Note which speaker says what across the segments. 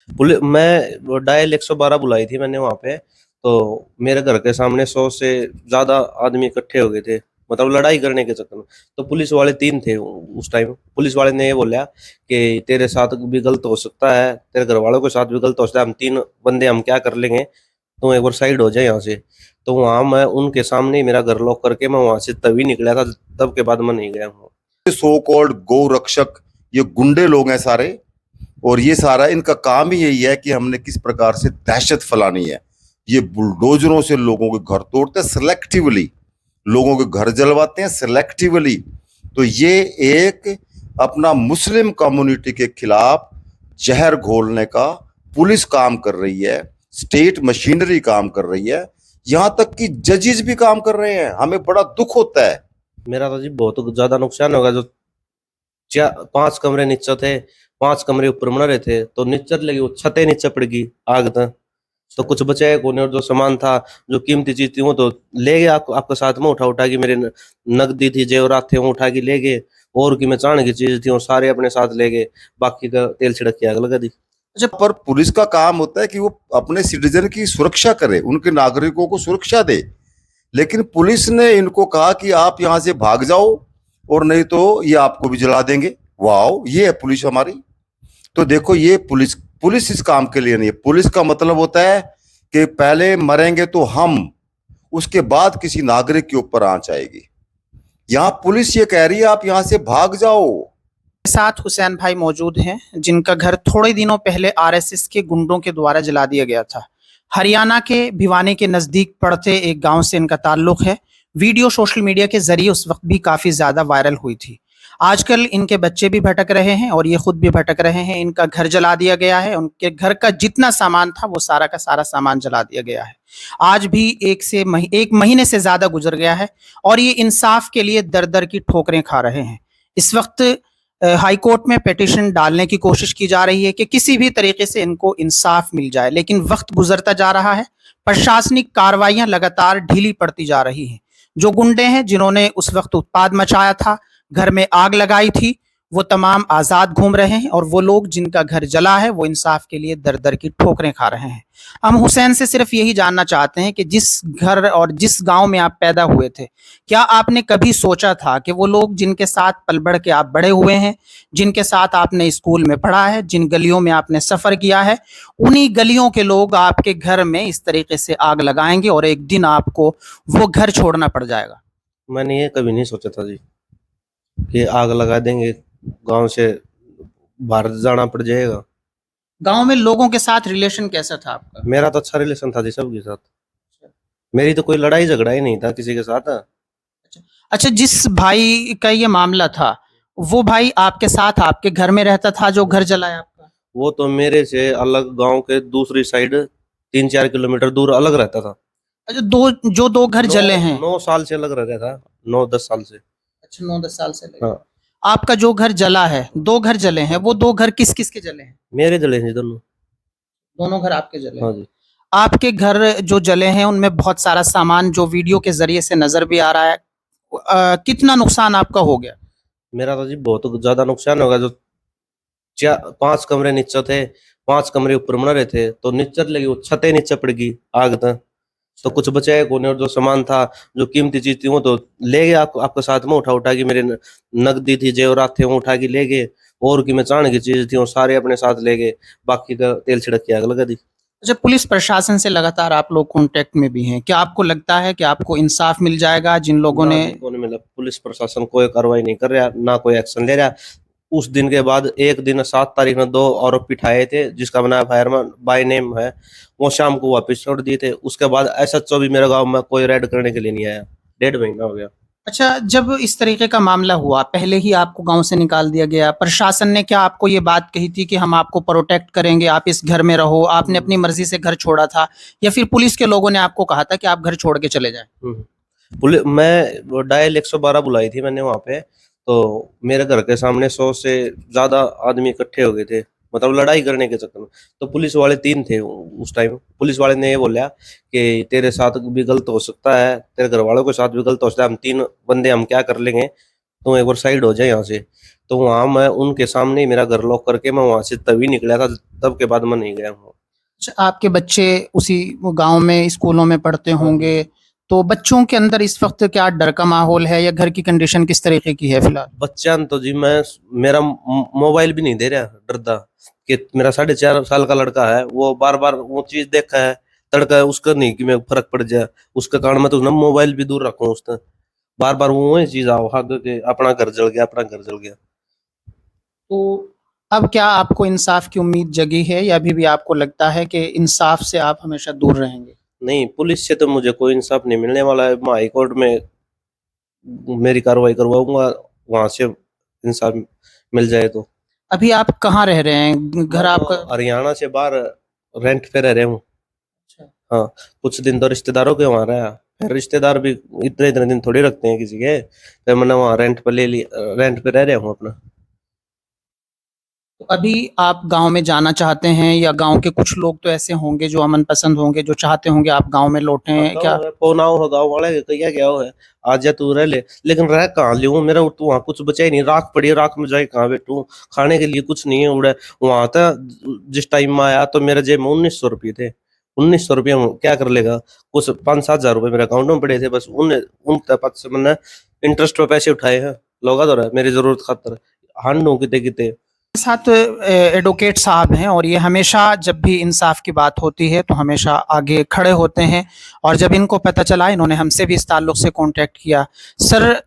Speaker 1: Police मैं dial 112 बुलाई थी मैंने वहां पे। तो मेरे घर के सामने 100 से ज्यादा आदमी इकट्ठे हो गए थे, मतलब लड़ाई करने के चक्कर में। तो पुलिस वाले 3 थे उस टाइम। पुलिस वाले ने ये बोला कि तेरे साथ भी गलत हो सकता है, तेरे घर वालों के साथ भी गलत हो सकता है, हम 3 बंदे हम क्या कर लेंगे, तुम एक बार साइड हो जाए यहाँ से। तो वहां मैं उनके सामने ही मेरा घर लॉक करके मैं वहां से तभी निकला था, तब के बाद मैं नहीं गया हूँ।
Speaker 2: सो कॉल्ड गौ रक्षक, ये गुंडे लोग हैं सारे। और ये सारा इनका काम ही यही है कि हमने किस प्रकार से दहशत फैलानी है। ये बुलडोजरों से लोगों के घर तोड़ते हैं सिलेक्टिवली, लोगों के घर जलवाते हैं सिलेक्टिवली। तो ये एक अपना मुस्लिम कम्युनिटी के खिलाफ जहर घोलने का पुलिस काम कर रही है, स्टेट मशीनरी काम कर रही है, यहां तक कि जजेस भी काम कर रहे हैं। हमें बड़ा दुख होता है।
Speaker 1: मेरा तो जी बहुत ज्यादा नुकसान होगा। जो 5 कमरे नीचे थे, 5 कमरे ऊपर बना रहे थे, तो नीचे लगी वो छतें नीचे पड़ गई आग तक। तो कुछ बचाया कोने, और जो सामान था, जो कीमती चीज थी, वो तो ले गए। आपके साथ में उठा उठा के मेरे नकदी थी, जेवरात थे, वो उठा के ले गए। और की मैं चाण की चीज थी वो सारे अपने साथ ले गए। बाकी का तेल छिड़क के आग लगा दी।
Speaker 2: अच्छा, पर पुलिस का काम होता है कि वो अपने सिटीजन की सुरक्षा करे, उनके नागरिकों को सुरक्षा दे। लेकिन पुलिस ने इनको कहा कि आप यहां से भाग जाओ और नहीं तो ये आपको भी जला देंगे। वाओ, ये है पुलिस हमारी। तो देखो, ये पुलिस पुलिस इस काम के लिए नहीं है। पुलिस का मतलब होता है कि पहले मरेंगे तो हम, उसके बाद किसी नागरिक के ऊपर आंच आएगी। यहां पुलिस ये कह रही है आप यहां से भाग जाओ।
Speaker 3: साथ हुसैन भाई मौजूद हैं, जिनका घर थोड़े दिनों पहले आरएसएस के गुंडों के द्वारा जला दिया गया था। हरियाणा के भिवानी के नजदीक पड़ते एक गांव से इनका ताल्लुक है। वीडियो सोशल मीडिया के जरिए उस वक्त भी काफी ज्यादा वायरल हुई थी। आजकल इनके बच्चे भी भटक रहे हैं और ये खुद भी भटक रहे हैं। इनका घर जला दिया गया है, उनके घर का जितना सामान था वो सारा का सारा सामान जला दिया गया है। आज भी एक महीने से ज्यादा गुजर गया है और ये इंसाफ के लिए दर दर की ठोकरें खा रहे हैं। इस वक्त हाई कोर्ट में पिटीशन डालने की कोशिश की जा रही है कि किसी भी तरीके से इनको इंसाफ मिल जाए, लेकिन वक्त गुजरता जा रहा है। प्रशासनिक कार्रवाइयां लगातार ढीली पड़ती जा रही हैं। जो गुंडे हैं जिन्होंने उस वक्त उत्पाद मचाया था, घर में आग लगाई थी, वो तमाम आजाद घूम रहे हैं और वो लोग जिनका घर जला है वो इंसाफ के लिए दर दर की ठोकरें खा रहे हैं। हम हुसैन से सिर्फ यही जानना चाहते हैं कि जिस घर और जिस गांव में आप पैदा हुए थे, क्या आपने कभी सोचा था कि वो लोग जिनके साथ पल बढ़ के आप बड़े हुए हैं, जिनके साथ आपने स्कूल में पढ़ा है, जिन गलियों में आपने सफर किया है, उन्हीं गलियों के लोग आपके घर में इस तरीके से आग लगाएंगे और एक दिन आपको वो घर छोड़ना पड़ जाएगा?
Speaker 1: मैंने ये कभी नहीं सोचा था जी कि आग लगा देंगे, गांव से बाहर जाना पड़ जाएगा।
Speaker 3: गांव में लोगों के साथ रिलेशन कैसा था आपका?
Speaker 1: मेरा तो अच्छा रिलेशन था जी सबके साथ। मेरी तो कोई लड़ाई झगड़ा ही नहीं था किसी के साथ।
Speaker 3: अच्छा अच्छा, जिस भाई का ये मामला था, वो भाई आपके साथ आपके घर में रहता था जो घर जलाया आपका?
Speaker 1: वो तो मेरे से अलग गांव के दूसरी साइड 3-4 किलोमीटर दूर अलग रहता था।
Speaker 3: अच्छा, दो घर जले हैं।
Speaker 1: 9 साल से अलग रहता था, 9-10 साल से।
Speaker 3: अच्छा, 9-10 साल से लगे।
Speaker 1: हाँ।
Speaker 3: आपका जो घर जला है, दो घर जले हैं, वो दो घर किस किस के जले हैं?
Speaker 1: मेरे जले हैं दोनों।
Speaker 3: दोनों घर आपके जले
Speaker 1: हाँ
Speaker 3: हैं।
Speaker 1: जी।
Speaker 3: आपके घर जो जले हैं उनमें बहुत सारा सामान जो वीडियो के जरिए से नजर भी आ रहा है। कितना नुकसान आपका हो गया?
Speaker 1: मेरा तो जी बहुत ज्यादा नुकसान होगा। जो 5 कमरे नीचे थे, 5 कमरे ऊपर बना रहे थे, तो नीचे लगी वो छतें नीचे पड़ गई आग तक। तो कुछ बचाया कोने, और जो सामान था, जो कीमती चीज थी, वो तो ले गए। आपके साथ में उठा उठा के मेरे नकदी थी, जेवरात थे, वो उठा के ले गए। और की मैं चाण की चीज थी वो सारे अपने साथ ले गए। बाकी का तेल छिड़क के आग लगा दी।
Speaker 3: अच्छा, पुलिस प्रशासन से लगातार आप लोग कांटेक्ट में भी हैं, क्या आपको लगता है कि आपको इंसाफ मिल जाएगा? जिन लोगों
Speaker 1: ना
Speaker 3: ने
Speaker 1: जी, को नहीं मिला। पुलिस प्रशासन कोई कार्रवाई नहीं कर रहा, ना कोई एक्शन ले रहा। उस दिन के बाद एक दिन 7 तारीख में 2 आरोपी ठाए थे, जिसका नाम फायरमैन बाय नेम है। वो शाम को वापस छोड़ दिए थे। उसके बाद एसएचओ भी मेरे गांव में कोई रेड करने के लिए नहीं आया। 1.5 महीना हो गया।
Speaker 3: अच्छा, जब इस तरीके का मामला हुआ, पहले ही आपको गांव से निकाल दिया गया, प्रशासन ने क्या आपको ये बात कही थी कि हम आपको प्रोटेक्ट करेंगे, आप इस घर में रहो? आपने अपनी मर्जी से घर छोड़ा था या फिर पुलिस के लोगों ने आपको कहा था कि आप घर छोड़ के चले जाएं?
Speaker 1: पुलिस मैं डायल 112 बुलाई थी मैंने वहां पे। तो मेरे घर के सामने 100 से ज्यादा आदमी इकट्ठे हो गए थे, मतलब लड़ाई करने के चक्कर में। तो पुलिस वाले 3 थे उस टाइम। पुलिस वाले ने ये बोला कि तेरे साथ भी गलत हो सकता है, तेरे घर वालों के साथ भी गलत हो सकता है, हम 3 बंदे हम क्या कर लेंगे, तुम एक बार साइड हो जाए यहाँ से। तो वहाँ मैं उनके सामने ही मेरा घर लॉक करके मैं वहाँ से तभी निकला था, तब के बाद मैं नहीं गया हूँ।
Speaker 3: अच्छा, आपके बच्चे उसी गांव में स्कूलों में पढ़ते होंगे, तो बच्चों के अंदर इस वक्त क्या डर का माहौल है या घर की कंडीशन किस तरीके की है फिलहाल?
Speaker 1: बच्चा तो जी मैं मेरा मोबाइल भी नहीं दे रहा, डरदा कि मेरा 4.5 साल का लड़का है, वो बार बार वो चीज देखा है, तड़का है उसका नहीं कि मैं फर्क पड़ जाए, उसके कारण मैं तो ना मोबाइल भी दूर रखूं उससे, बार बार वो वही चीज आओ हाँ के अपना घर जल गया, अपना घर जल गया।
Speaker 3: तो अब क्या आपको इंसाफ की उम्मीद जगी है या अभी भी आपको लगता है कि इंसाफ से आप हमेशा दूर रहेंगे?
Speaker 1: नहीं, पुलिस से तो मुझे कोई इंसाफ नहीं मिलने वाला है, मैं हाई कोर्ट में मेरी कार्रवाई करवाऊंगा, वहां से इंसाफ मिल जाए तो।
Speaker 3: अभी आप कहाँ रह रहे हैं? घर
Speaker 1: मैं
Speaker 3: आपका?
Speaker 1: तो हरियाणा से बाहर रेंट पे रह रहे हूँ।
Speaker 3: अच्छा।
Speaker 1: हाँ, कुछ दिन तो रिश्तेदारों के वहाँ रहा, फिर रिश्तेदार भी इतने इतने दिन थोड़ी रखते हैं किसी के, फिर मैंने वहाँ रेंट पे ले लिया, रेंट पे रह रहा हूँ अपना।
Speaker 3: तो अभी आप गांव में जाना चाहते हैं या गांव के कुछ लोग तो ऐसे होंगे जो अमन पसंद होंगे, जो चाहते होंगे आप गांव में लौटें क्या?
Speaker 1: फोन आओ हो गाँव वाले के क्या क्या हो है, आज जा तू रह ले, लेकिन रह कहाँ लूँ, मेरा तो वहाँ कुछ बचा ही नहीं, राख पड़ी है, राख में जाए कहाँ बैठूँ, खाने के लिए कुछ नहीं है उड़े। वहां था जिस टाइम में आया तो मेरे जेब में 1900 रुपये थे, 1900 रुपये क्या कर लेगा, कुछ 5-7 हजार रुपये मेरे अकाउंट में पड़े थे, बस उन पास से मैंने इंटरेस्ट पे पैसे उठाए हैं, लोगा तो रहा मेरी जरूरत खातर हांडू किते किते।
Speaker 3: साथ एडवोकेट साहब हैं और ये हमेशा जब भी इंसाफ की बात होती है तो हमेशा आगे खड़े होते हैं, और जब इनको पता चला इन्होंने हमसे भी इस ताल्लुक से कांटेक्ट किया। सर,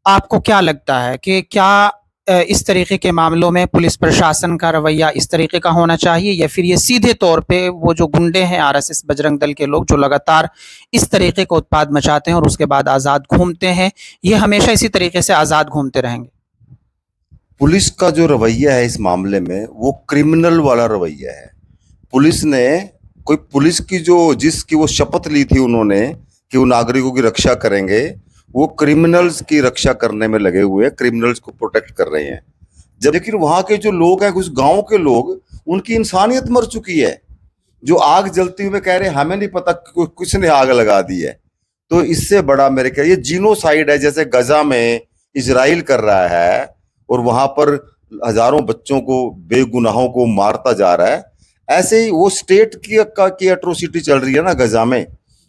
Speaker 3: आपको क्या लगता है कि क्या इस तरीके के मामलों में पुलिस प्रशासन का रवैया इस तरीके का होना चाहिए या फिर ये सीधे तौर पे वो जो गुंडे हैं आरएसएस बजरंग दल के लोग जो लगातार इस तरीके का उत्पाद मचाते हैं और उसके बाद आज़ाद घूमते हैं, ये हमेशा इसी तरीके से आज़ाद घूमते रहेंगे?
Speaker 2: पुलिस का जो रवैया है इस मामले में वो क्रिमिनल वाला रवैया है। पुलिस ने पुलिस की जिसकी वो शपथ ली थी उन्होंने कि वो नागरिकों की रक्षा करेंगे, वो क्रिमिनल्स की रक्षा करने में लगे हुए हैं, क्रिमिनल्स को प्रोटेक्ट कर रहे हैं। जब लेकिन वहां के जो लोग हैं, कुछ गांव के लोग, उनकी इंसानियत मर चुकी है, जो आग जलती हुए कह रहे हैं हमें नहीं पता किसने आग लगा दी है। तो इससे बड़ा मेरे ख्याल ये जीनोसाइड है, जैसे गजा में इजराइल कर रहा है और वहां पर हजारों बच्चों को, बेगुनाहों को मारता जा रहा है, ऐसे ही वो स्टेट की एट्रोसिटी चल रही है ना गजा में,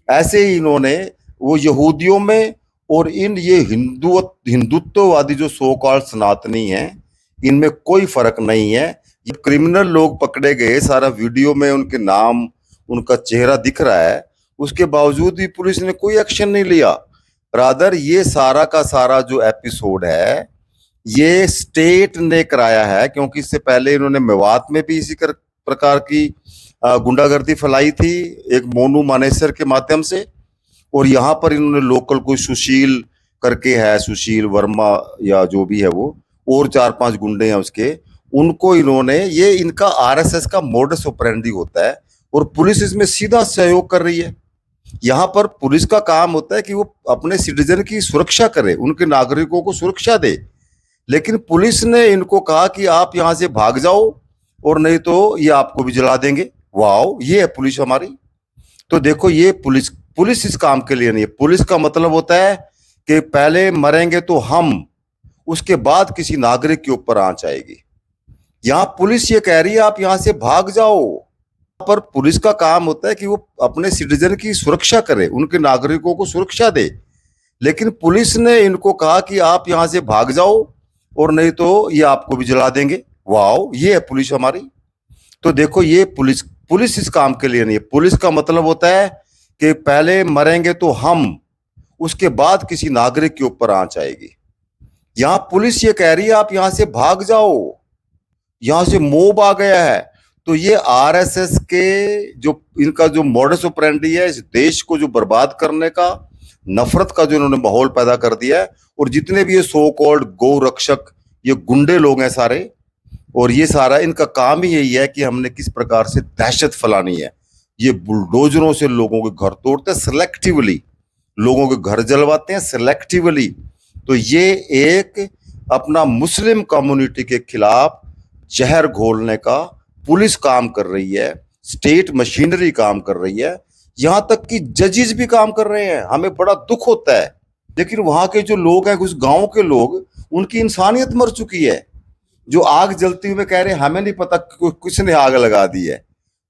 Speaker 2: ऐसे ही इन्होंने वो यहूदियों में और ये हिंदुत्ववादी जो सो कॉल्ड सनातनी हैं, इनमें कोई फर्क नहीं है। ये क्रिमिनल लोग पकड़े गए, सारा वीडियो में उनके नाम, उनका चेहरा दिख रहा है, उसके बावजूद भी पुलिस ने कोई एक्शन नहीं लिया। रादर ये सारा का सारा जो एपिसोड है ये स्टेट ने कराया है, क्योंकि इससे पहले इन्होंने मेवात में भी इसी प्रकार की गुंडागर्दी फैलाई थी एक मोनू मानेसर के माध्यम से, और यहाँ पर इन्होंने लोकल कोई सुशील करके है, सुशील वर्मा या जो भी है वो, और 4-5 गुंडे हैं उसके, उनको इन्होंने, ये इनका आरएसएस का मोडस ऑपरेंडी होता है और पुलिस इसमें सीधा सहयोग कर रही है। यहाँ पर पुलिस का काम होता है कि वो अपने सिटीजन की सुरक्षा करे, उनके नागरिकों को सुरक्षा दे, लेकिन पुलिस ने इनको कहा कि आप यहाँ से भाग जाओ और नहीं तो ये आपको भी जला देंगे। वाओ, ये है पुलिस हमारी। तो देखो, ये पुलिस इस काम के लिए नहीं है। पुलिस का मतलब होता है कि पहले मरेंगे तो हम, उसके बाद किसी नागरिक के ऊपर आंच आएगी। यहाँ पुलिस ये कह रही है आप यहाँ से भाग जाओ, पर पुलिस का काम होता है कि वो अपने सिटीजन की सुरक्षा करे, उनके नागरिकों को सुरक्षा दे, लेकिन पुलिस ने इनको कहा कि आप यहाँ से भाग जाओ और नहीं तो ये आपको भी जला देंगे। वाओ, ये है पुलिस हमारी। तो देखो, ये पुलिस इस काम के लिए नहीं है। पुलिस का मतलब होता है कि पहले मरेंगे तो हम, उसके बाद किसी नागरिक के ऊपर आंच आएगी। यहाँ पुलिस ये कह रही है आप यहाँ से भाग जाओ, यहाँ से मोब आ गया है। तो ये आरएसएस के जो इनका जो मॉडस ऑपरेंडी है, इस देश को जो बर्बाद करने का, नफरत का जो इन्होंने माहौल पैदा कर दिया है, और जितने भी ये सो कॉल्ड गौ रक्षक, ये गुंडे लोग हैं सारे, और ये सारा इनका काम ही यही है कि हमने किस प्रकार से दहशत फैलानी है। ये बुलडोजरों से लोगों के घर तोड़ते हैं, सिलेक्टिवली लोगों के घर जलवाते हैं, सिलेक्टिवली। तो ये एक अपना मुस्लिम कम्युनिटी के खिलाफ जहर घोलने का पुलिस काम कर रही है, स्टेट मशीनरी काम कर रही है, यहाँ तक कि जजेस भी काम कर रहे हैं। हमें बड़ा दुख होता है, लेकिन वहां के जो लोग हैं, कुछ गांव के लोग, उनकी इंसानियत मर चुकी है। जो आग जलती हुए कह रहे हैं हमें नहीं पता किसने आग लगा दी है।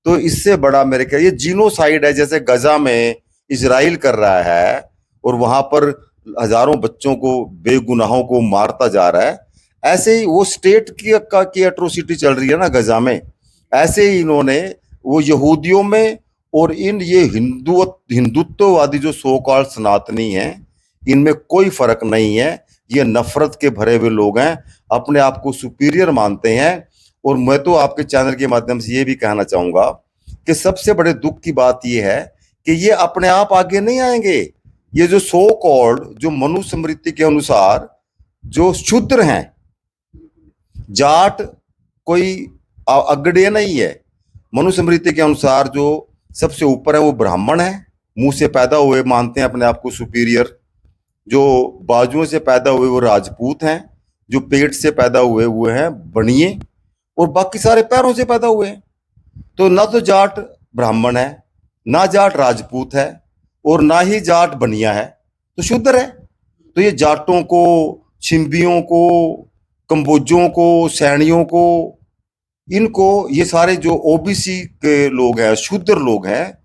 Speaker 2: तो इससे बड़ा मेरे ख्याल ये जीनोसाइड है, जैसे गजा में इजराइल कर रहा है और वहां पर हजारों बच्चों को बेगुनाहों को मारता जा रहा है, ऐसे ही वो स्टेट की एट्रोसिटी चल रही है ना गजा में। ऐसे ही इन्होंने वो यहूदियों में और इन ये हिंदुत्ववादी जो सो कॉल्ड सनातनी हैं, इनमें कोई फर्क नहीं है। ये नफरत के भरे हुए लोग हैं, अपने आप को सुपीरियर मानते हैं। और मैं तो आपके चैनल के माध्यम से ये भी कहना चाहूंगा कि सबसे बड़े दुख की बात ये है कि ये अपने आप आगे नहीं आएंगे। ये जो सो कॉल्ड जो मनुस्मृति के अनुसार जो शूद्र हैं, जाट कोई अग्रणी नहीं है। मनुस्मृति के अनुसार जो सबसे ऊपर है वो ब्राह्मण है, मुंह से पैदा हुए मानते हैं अपने आप को सुपीरियर। जो बाजुओं से पैदा हुए वो राजपूत हैं, जो पेट से पैदा हुए हैं बनिए, और बाकी सारे पैरों से पैदा हुए हैं। तो ना तो जाट ब्राह्मण है, ना जाट राजपूत है, और ना ही जाट बनिया है, तो शूद्र है। तो ये जाटों को, छिंबियों को, कंबोजों को, सैनियों को, इनको ये सारे जो ओबीसी के लोग हैं, शूद्र लोग हैं,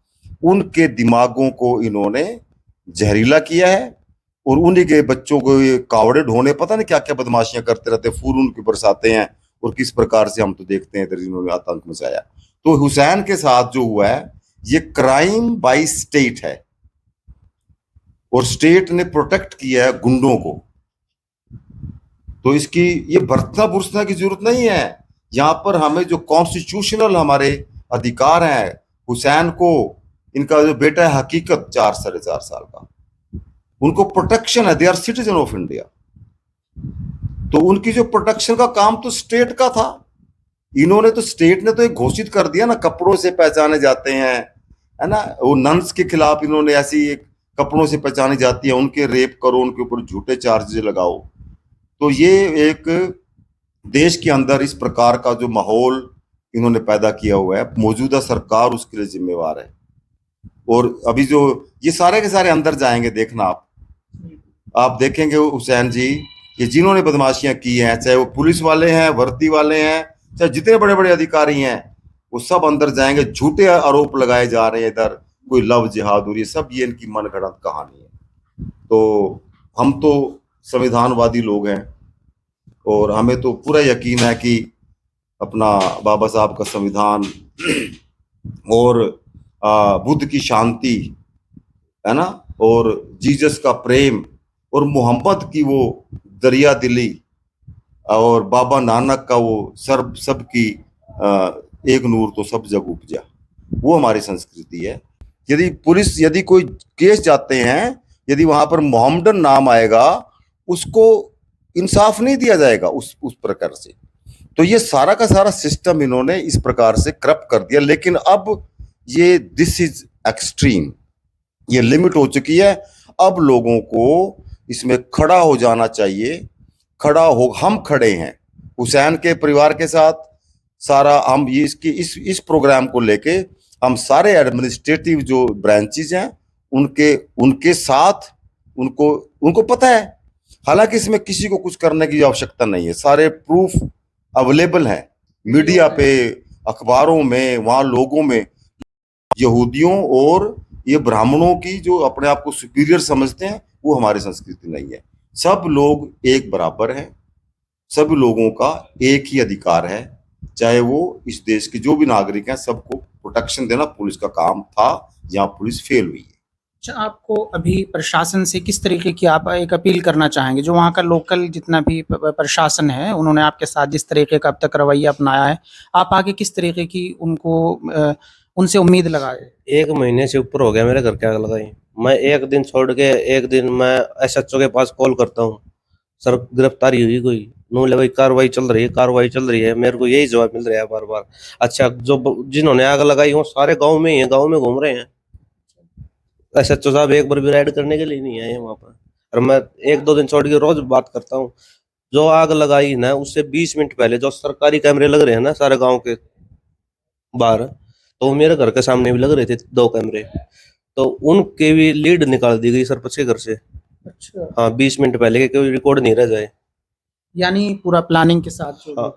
Speaker 2: उनके दिमागों को इन्होंने जहरीला किया है। और उन्हीं के बच्चों को ये कावड़े ढोने पता नहीं क्या क्या बदमाशियां करते रहते, फूल उनके बरसाते हैं, और किस प्रकार से हम तो देखते हैं इधर इन्होंने आतंक मचाया। तो हुसैन के साथ जो हुआ है ये क्राइम बाय स्टेट है, और स्टेट ने प्रोटेक्ट किया है गुंडों को। तो इसकी ये भर्तना बुरसना की जरूरत नहीं है। यहाँ पर हमें जो कॉन्स्टिट्यूशनल हमारे अधिकार हैं, हुसैन को, इनका जो बेटा है हकीकत 4 साढ़े 4 साल का, उनको प्रोटेक्शन है, they are citizen of India. तो उनकी जो प्रोटेक्शन का काम तो स्टेट का था। इन्होंने तो स्टेट ने तो एक घोषित कर दिया ना, कपड़ों से पहचाने जाते हैं, है ना। वो नन्स के खिलाफ इन्होंने ऐसी एक कपड़ों से पहचानी जाती है, उनके रेप करो, उनके ऊपर झूठे चार्जेस लगाओ। तो ये एक देश के अंदर इस प्रकार का जो माहौल इन्होंने पैदा किया हुआ है, मौजूदा सरकार उसके लिए जिम्मेवार है। और अभी जो ये सारे के सारे अंदर जाएंगे, देखना आप देखेंगे हुसैन जी, ये जिन्होंने बदमाशियां की हैं, चाहे वो पुलिस वाले हैं, वर्दी वाले हैं, चाहे जितने बड़े बड़े अधिकारी हैं, वो सब अंदर जाएंगे। झूठे आरोप लगाए जा रहे हैं इधर, कोई लव जिहाद, और ये सब ये इनकी मनगढ़ंत कहानी है। तो हम तो संविधानवादी लोग हैं, और हमें तो पूरा यकीन है कि अपना बाबा साहब का संविधान और बुद्ध की शांति, है ना, और जीसस का प्रेम, और मोहम्मद की वो दरिया दिली, और बाबा नानक का वो सबकी एक नूर तो सब जग उपजा, वो हमारी संस्कृति है। यदि कोई केस जाते हैं, यदि वहां पर मोहम्मदन नाम आएगा, उसको इंसाफ नहीं दिया जाएगा उस प्रकार से। तो ये सारा का सारा सिस्टम इन्होंने इस प्रकार से करप्ट कर दिया। लेकिन अब ये दिस इज एक्सट्रीम, ये लिमिट हो चुकी है। अब लोगों को इसमें खड़ा हो जाना चाहिए। हम खड़े हैं हुसैन के परिवार के साथ। सारा हम ये इस प्रोग्राम को लेके हम सारे एडमिनिस्ट्रेटिव जो ब्रांचेज हैं उनके साथ, उनको पता है। हालांकि इसमें किसी को कुछ करने की आवश्यकता नहीं है, सारे प्रूफ अवेलेबल हैं मीडिया पे, अखबारों में, वहां लोगों में। यहूदियों और ये ब्राह्मणों की जो अपने आप को सुपीरियर समझते हैं, वो हमारी संस्कृति नहीं है। सब लोग एक बराबर हैं, सब लोगों का एक ही अधिकार है, चाहे वो इस देश के जो भी नागरिक हैं, सबको प्रोटेक्शन देना पुलिस का काम था। जहाँ पुलिस फेल हुई है।
Speaker 3: अच्छा, आपको अभी प्रशासन से किस तरीके की आप एक अपील करना चाहेंगे? जो वहाँ का लोकल जितना भी प्रशासन है, उन्होंने आपके साथ जिस तरीके का अब तक रवैया अपनाया है, आप आगे किस तरीके की उनसे उम्मीद लगाए?
Speaker 1: 1 महीने से ऊपर हो गया मेरे घर के आग लगाई। मैं एक दिन छोड़ के एक दिन मैं एसएचओ के पास कॉल करता हूँ, सर गिरफ्तारी हुई कोई? नूले भाई कार्रवाई चल रही है। मेरे को यही जवाब मिल रहा है बार बार। अच्छा, जो जिन्होंने आग लगाई वो सारे गाँव में ही है, गाँव में घूम रहे हैं। एसएचओ साहब एक बार भी राइड करने के लिए नहीं आए वहाँ पर। और मैं 1-2 दिन छोड़ के रोज बात करता हूँ। जो आग लगाई ना, उससे 20 मिनट पहले जो सरकारी कैमरे लग रहे हैं ना सारे गांव के बाहर, तो मेरे घर के सामने भी लग रहे थे 2 कैमरे, तो उनके भी लीड निकाल दी गई सरपंच के घर से।
Speaker 3: अच्छा,
Speaker 1: हाँ, 20 मिनट पहले के कोई रिकॉर्ड नहीं रह जाए।
Speaker 3: यानी पूरा प्लानिंग के साथ जो
Speaker 1: हाँ,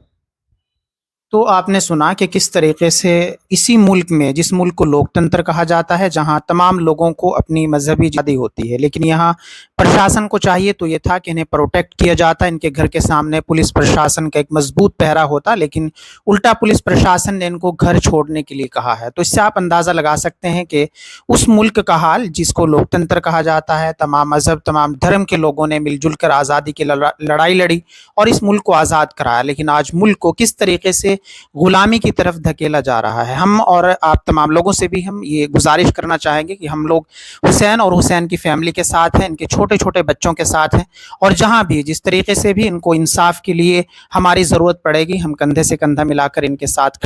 Speaker 3: तो आपने सुना कि किस तरीके से इसी मुल्क में, जिस मुल्क को लोकतंत्र कहा जाता है, जहां तमाम लोगों को अपनी मजहबी आज़ादी होती है, लेकिन यहाँ प्रशासन को चाहिए तो ये था कि इन्हें प्रोटेक्ट किया जाता, इनके घर के सामने पुलिस प्रशासन का एक मजबूत पहरा होता, लेकिन उल्टा पुलिस प्रशासन ने इनको घर छोड़ने के लिए कहा है। तो इससे आप अंदाजा लगा सकते हैं कि उस मुल्क का हाल जिसको लोकतंत्र कहा जाता है, तमाम मजहब तमाम धर्म के लोगों ने मिलजुल कर आज़ादी की लड़ाई लड़ी और इस मुल्क को आज़ाद कराया, लेकिन आज मुल्क को किस तरीके से गुलामी की तरफ धकेला जा रहा है। हम और आप तमाम लोगों से भी हम ये गुजारिश करना चाहेंगे कि हम लोग हुसैन और हुसैन की फैमिली के साथ हैं, इनके छोटे छोटे बच्चों के साथ हैं, और जहां भी जिस तरीके से भी इनको इंसाफ के लिए हमारी ज़रूरत पड़ेगी, हम कंधे से कंधा मिलाकर इनके साथ